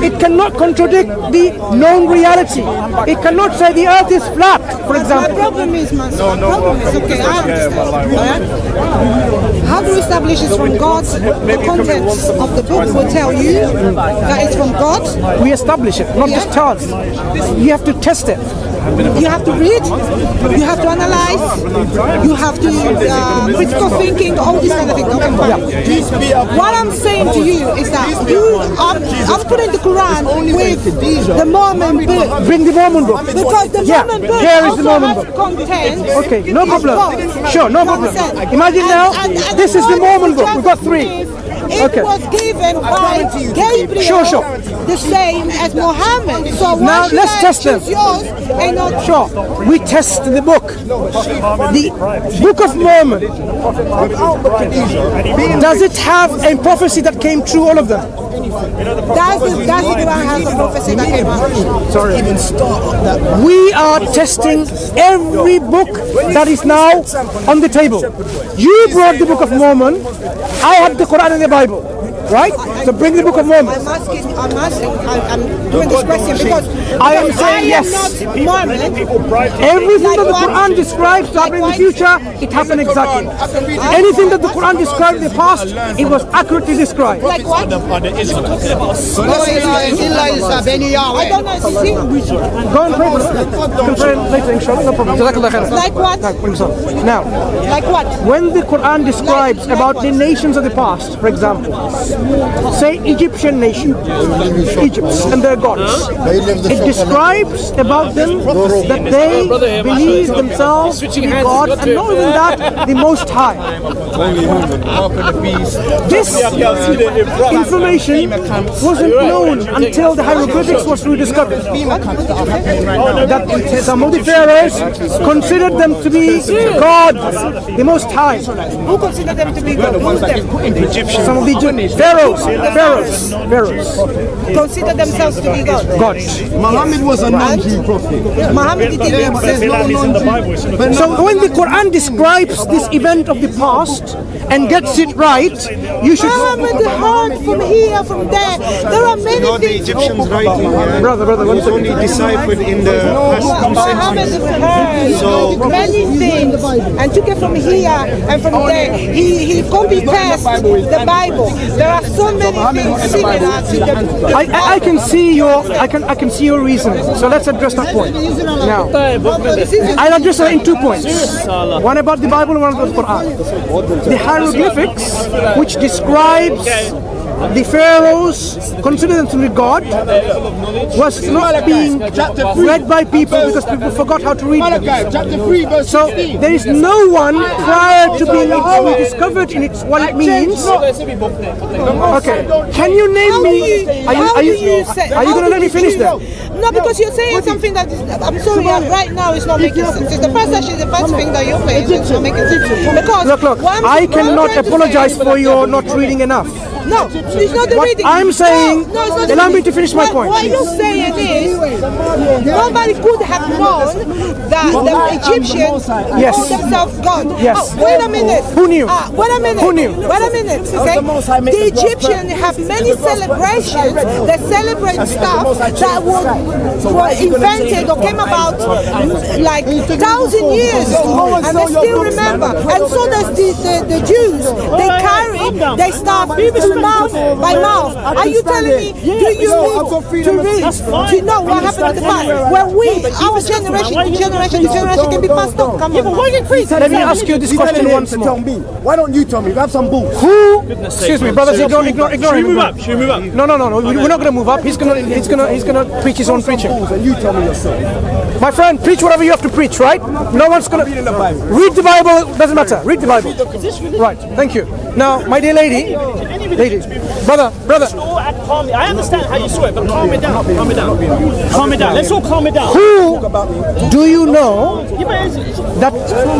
it cannot contradict the known reality. It cannot say the earth is flat, for example. My problem is, Mansur, okay, I understand. How do we establish it's from God? The contents of the book will tell you that it's from God. We establish it, not just tell us. You have to test it. You have to read, you have to analyze, you have to critical thinking, all these kind of things. Okay, fine. What I'm saying to you is that I'm putting the Quran with the Mormon book. Bring the Mormon book. Because the Mormon book here is the also Mormon has book. content. Okay, no problem. God. Sure, no problem. Imagine now, this is the Mormon book. We've got 3. It was given by Gabriel, the same as Muhammad. So now let's test them. Yours and not sure, we test the book. The Book of Mormon. Does it have a prophecy that came true, all of them? Does the Quran have a prophecy that came true? Sorry. We are testing every book that is now on the table. You brought the Book of Mormon. I had the Quran and the Bible, right? So bring the Book of Mormon. I'm doing this question because I am saying yes. Not Mormon. Everything that the Quran describes to happen in the future, it happened exactly. Anything that the Quran described in the past, it was accurately described. Like what? I don't know. Go and pray for it. You can pray later, inshallah. No problem. Like what? Now, like what? When the Quran describes about the nations of the past, for example, say Egyptian nation, Egypt and their gods, it describes about them that they believe themselves to be gods, and not even that, the Most High. This information wasn't known until the hieroglyphics was rediscovered. That some of the pharaohs considered them to be God, the Most High. Who considered them to be God? Some of the pharaohs consider themselves to be God. Muhammad was a non-Jew prophet. Muhammad didn't exist. So when the Quran describes this event of the past and gets it right, you should. Muhammad heard from here, from there. There are many the things. Egyptians writing here Brother, was only deciphered in the past 2 Muhammad centuries. heard many things and took it from here and from there. He copied past the Bible. There are so many things similar to the I can see your reasoning. So let's address that point. Now, I'll address it in 2 points. One about the Bible and one about the Quran. The hieroglyphics, which describes the pharaohs, considered them to be God, was not being read by people because people forgot how to read them. So there is no one prior to being discovered in its what it means. Okay, can you name me? Are you going to let me finish that? No, because you're saying something that is, I'm sorry, right now it's not making sense. It's the first thing that you're saying is not making sense. Because look, I cannot apologize for your not reading enough. No, it's not the what reading. I'm saying, no, it's not allow me to finish my point. What you're saying is, nobody could have known that the Egyptians called themselves God. Yes. Oh, wait a minute. Who knew? Wait a minute. Who knew? Wait a minute. Okay. The Egyptians have many celebrations. They celebrate stuff that were invented or came about like 1,000 years ago, and they still remember. And so does the Jews. They start mouth by mouth. Are you telling me? Do you need to read to know what happened in the past? When our generation can be passed on. Come on. Let me ask you this question once more. Why don't you tell me? You have some balls. Who? Excuse me, brothers. Ignore him. Should we move up? No. We're not going to move up. He's gonna preach his own preaching. And you tell me yourself. My friend, preach whatever you have to preach, right? No one's gonna read the Bible. Read the Bible. Doesn't matter. Read the Bible. Right. Thank you. Now, my dear lady, brother. I understand how you saw it, but calm it down. Calm it down. Let's all calm it down. Who do you know that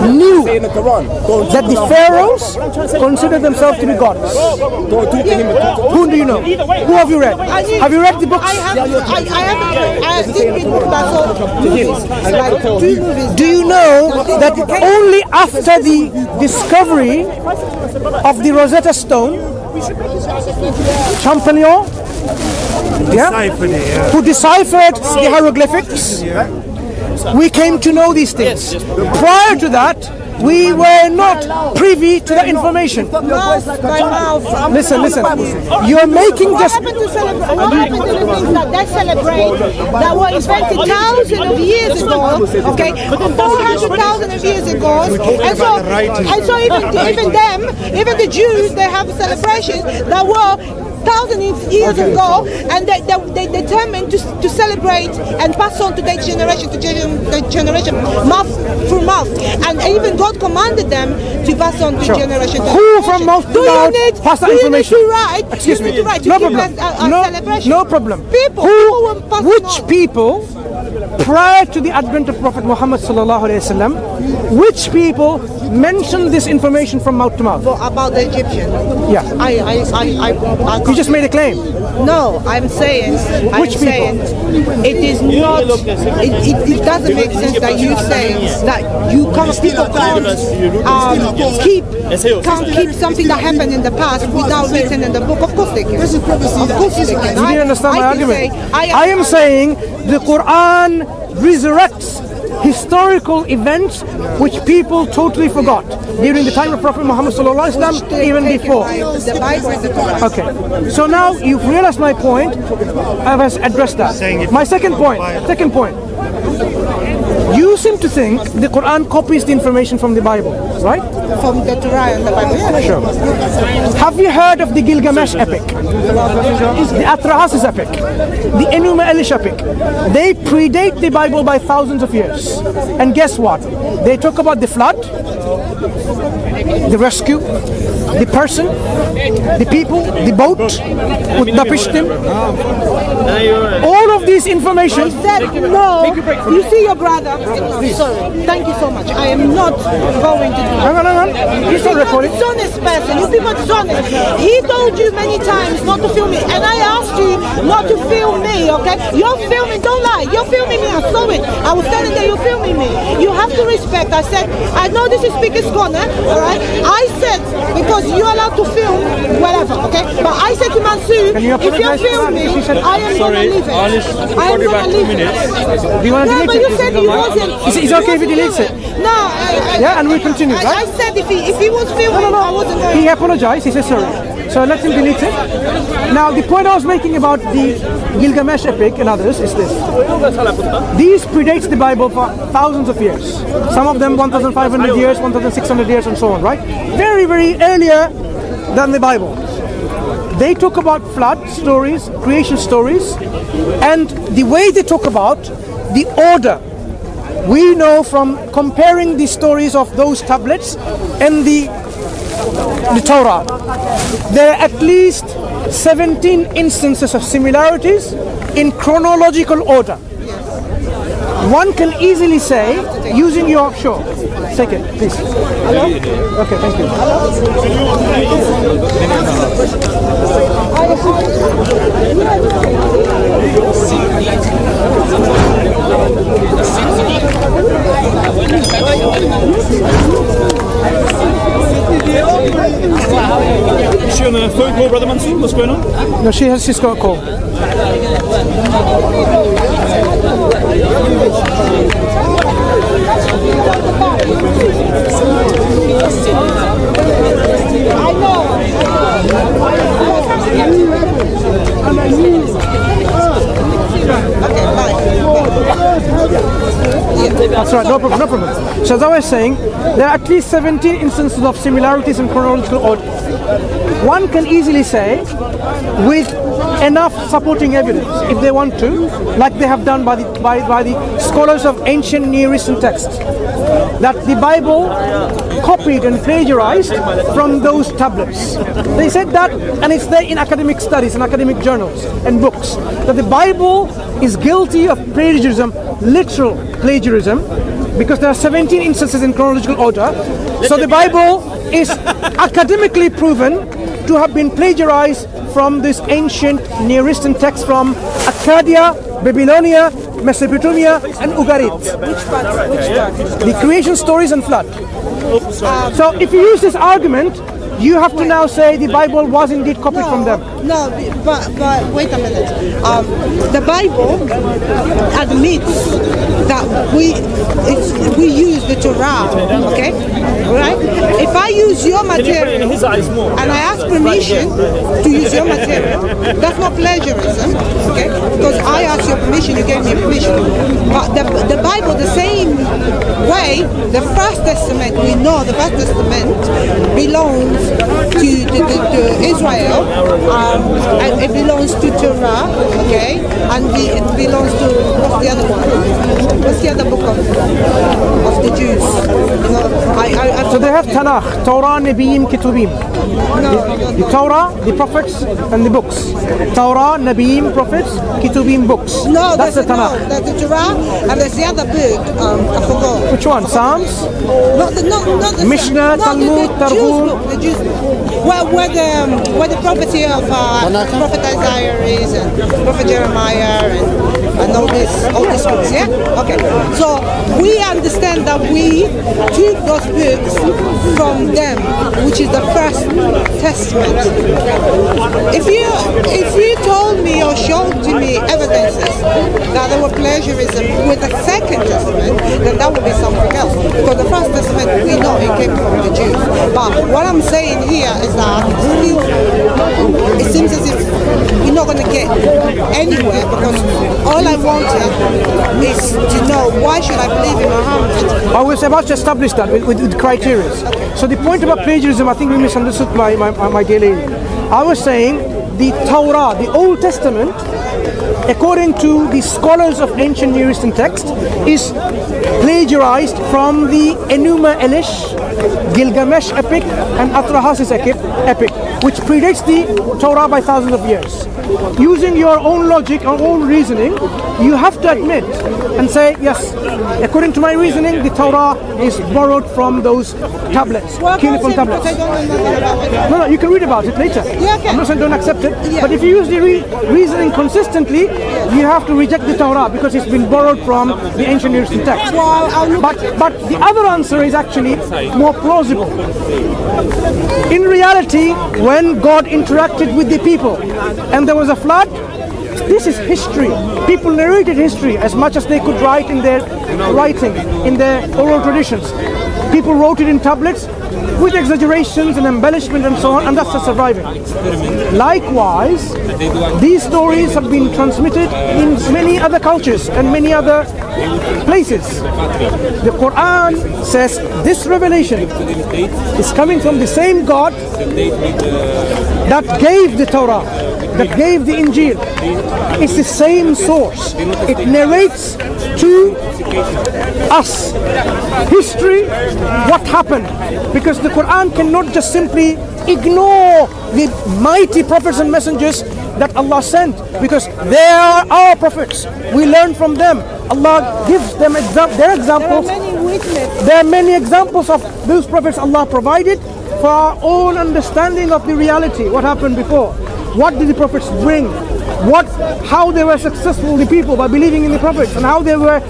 knew that the pharaohs considered themselves to be gods? Who do you know? Who have you read? Have you read the books? I didn't read books, but I saw movies. Like 2 movies. Do you know that only after the discovery of the Rosetta Stone, Champollion, deciphered it, yeah. who deciphered the hieroglyphics. We came to know these things. Prior to that, we were not privy to the information. Mouth by mouth. Listen. You're making What just. happened to celebrate? What happened to the things that they celebrate that were invented thousands of years ago? Okay, 400,000 of years ago, and so even the Jews, they have celebrations that were thousands of years ago, and they determined to celebrate and pass on to their generation mouth through mouth, and even God commanded them to pass on to generation. Who from mouth to mouth pass that information? To write? Excuse me. To write, to No keep problem. a celebration. No problem. People were passing Which on. people, prior to the advent of Prophet Muhammad sallallahu alaihi wasallam, which people mentioned this information from mouth to mouth? About the Egyptian. Yeah. I You just made a claim. No, I'm saying Which people? It is not. It doesn't make sense that you say that people can't keep something that happened in the past without written in the book. Of course they can. Of course they can. You didn't understand my argument. I am say. saying the Quran resurrects historical events which people totally forgot during the time of Prophet Muhammad sallallahu alaihi wasallam, even before. The Bible and the Quran. Okay, so now you've realized my point. I have addressed that. My second point. You seem to think the Quran copies the information from the Bible, right? From the Torah and the Bible. Yeah. Sure. Have you heard of the Gilgamesh epic? The Atrahasis epic? The Enuma Elish epic? They predate the Bible by thousands of years. And guess what? They talk about the flood, the rescue, the person, the people, the boat, Utnapishtim. All of these information. Said no. You see your brother. Sorry. Thank you so much. I am not going to do that. Hang on. He's not recording. Dishonest person. You people dishonest. He told you many times not to film me, and I asked you not to film me. Okay? You're filming. Don't lie. You're filming me. I saw it. I was telling that you're filming me. You have to respect. I said I know this is Speaker's Corner. All right. I said because you're allowed to film whatever. Okay. But I said to Mansur, Can you if you're apologize for that? filming, She said, I am gonna leave it. I am gonna leave it. Do you want to No, delete but it? you said he wasn't. It's okay if he deletes it. No. Yeah, and we continue, I right? said if he was filming, I wasn't going. He apologized. He said sorry. So let him delete it. Now, the point I was making about the Gilgamesh epic and others is this. These predates the Bible for thousands of years. Some of them 1,500 years, 1,600 years, and so on, right? Very, very earlier than the Bible. They talk about flood stories, creation stories, and the way they talk about the order. We know from comparing the stories of those tablets and the Torah, there are at least 17 instances of similarities in chronological order. One can easily say, using your take it, please. Hello? Okay, thank you. Is she on a phone call, Brother Mansur? What's going on? No, she's got a call. I know. Okay, bye. That's right, no problem. So as I was saying, there are at least 17 instances of similarities in chronological order. One can easily say, with enough supporting evidence, if they want to, like they have done by the scholars of ancient Near Eastern texts, that the Bible copied and plagiarized from those tablets. They said that, and it's there in academic studies and academic journals and books, that the Bible is guilty of plagiarism, literal plagiarism, because there are 17 instances in chronological order. So the Bible is academically proven to have been plagiarized from this ancient Near Eastern text from Akkadiya, Babylonia, Mesopotamia, and Ugarit. Which part? The creation stories and flood. So if you use this argument, you have to now say the Bible was indeed copied from them. No, but wait a minute. The Bible admits that we use the Torah, okay? Right? If I use your material in his eyes more. and I ask permission to use your material, that's not plagiarism, okay? Because I asked your permission, you gave me permission. But the Bible, the same way, the First Testament, we know the First Testament belongs to Israel, and it belongs to Torah, okay? And it belongs to, what's the other one? What's the other book of the Jews? You know, So they have Tanakh, Torah, Nabiim, Ketubim. The Torah, the prophets, and the books. Torah, Nabiim, prophets, Ketubim, books. No, that's the Tanakh. No, there's the Torah, and there's the other book, I forgot. Which one? Psalms? Not the Mishnah, Talmud, the Jews Tarbut. book, the Jews book. Where the prophecy of Prophet Isaiah is, and Prophet Jeremiah, and all these books, yeah? Okay. So we understand that we took those books from them, which is the First Testament. If you told me or showed to me evidences that there were plagiarism with the Second Testament, then that would be something else. Because the First Testament, we know it came from the Jews. But what I'm saying here is that still, it seems as if we're not going to get anywhere, because all I wanted is to know, why should I believe in Muhammad? I was about to establish that with criteria. So the point about plagiarism, I think we misunderstood my dear lady. I was saying the Torah, the Old Testament, according to the scholars of ancient Near Eastern text, is plagiarized from the Enuma Elish, Gilgamesh epic, and Atrahasis epic, which predates the Torah by thousands of years. Using your own logic or own reasoning, you have to admit and say, yes, according to my reasoning, the Torah is borrowed from those tablets, cuneiform tablets. No, you can read about it later. Yeah, okay. I'm not saying don't accept it, Yeah. but if you use the reasoning consistently, you have to reject the Torah because it's been borrowed from the ancient Near Eastern text. Well, I'll look But the other answer is actually more plausible. In reality, when God interacted with the people and there was a flood, this is history. People narrated history as much as they could write in their writing, in their oral traditions. People wrote it in tablets with exaggerations and embellishment and so on, and that's the surviving. Likewise, these stories have been transmitted in many other cultures and many other places. The Quran says this revelation is coming from the same God that gave the Torah, that gave the Injil. It's the same source. It narrates to us history, what happened, because the Quran cannot just simply ignore the mighty prophets and messengers that Allah sent, because they are our prophets. We learn from them. Allah gives them their examples. There are many witnesses. There are many examples of those prophets Allah provided for our own understanding of the reality, what happened before. What did the prophets bring? How they were successful, the people, by believing in the prophets, and how they were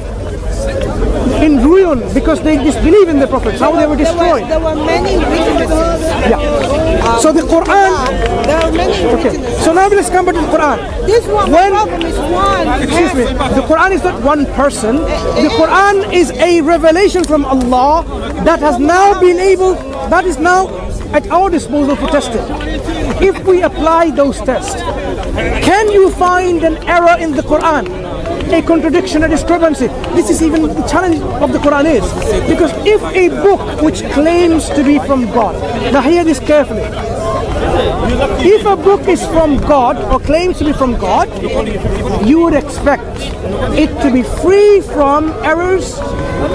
in ruin because they disbelieved in the prophets, how they were destroyed. There were many witnesses. Yeah. So the Quran. There are many Okay. witnesses. So now let's come back to the Quran. This one, the problem is one. Excuse me. The Quran is not one person. The Quran is a revelation from Allah that has now been able. That is now at our disposal for testing. If we apply those tests, can you find an error in the Quran? A contradiction, a discrepancy. This is even the challenge of the Quran is. Because if a book which claims to be from God, now hear this carefully. If a book is from God or claims to be from God, you would expect it to be free from errors,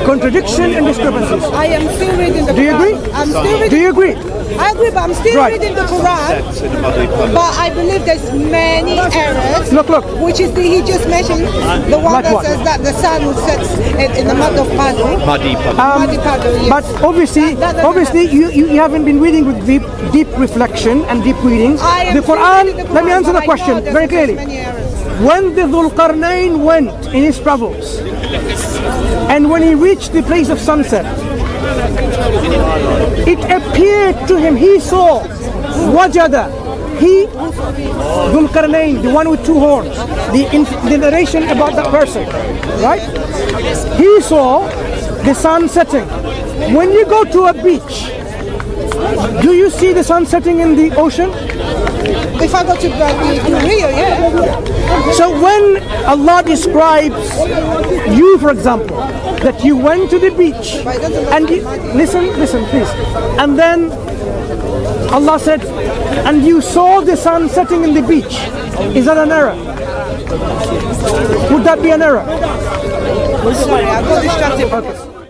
contradiction and discrepancies. I am still reading the Quran. Do you agree? I'm still reading. Do you agree? I agree, but I'm still Right. reading the Quran. But I believe there's many errors. Look. Which is he just mentioned, the one Like that what? says that the sun sets in the mud of paddle. Muddy paddle. Yes. But obviously, That doesn't you haven't been reading with deep reflection and deep reading. I am The still Quran, reading the let me Quran, answer but the I question know very there's clearly. many errors. When the Dhul-Qarnayn went in his travels, and when he reached the place of sunset, It appeared to him, he saw, wajada, he, Dhul Qarnayn, the one with two horns, the narration about that person, right? He saw the sun setting. When you go to a beach, do you see the sun setting in the ocean? If I go to Rio, yeah. So when Allah describes you, for example, that you went to the beach and listen please, and then Allah said, and you saw the sun setting in the beach, is that an error? Would that be an error? Sorry, I got distracted. Okay.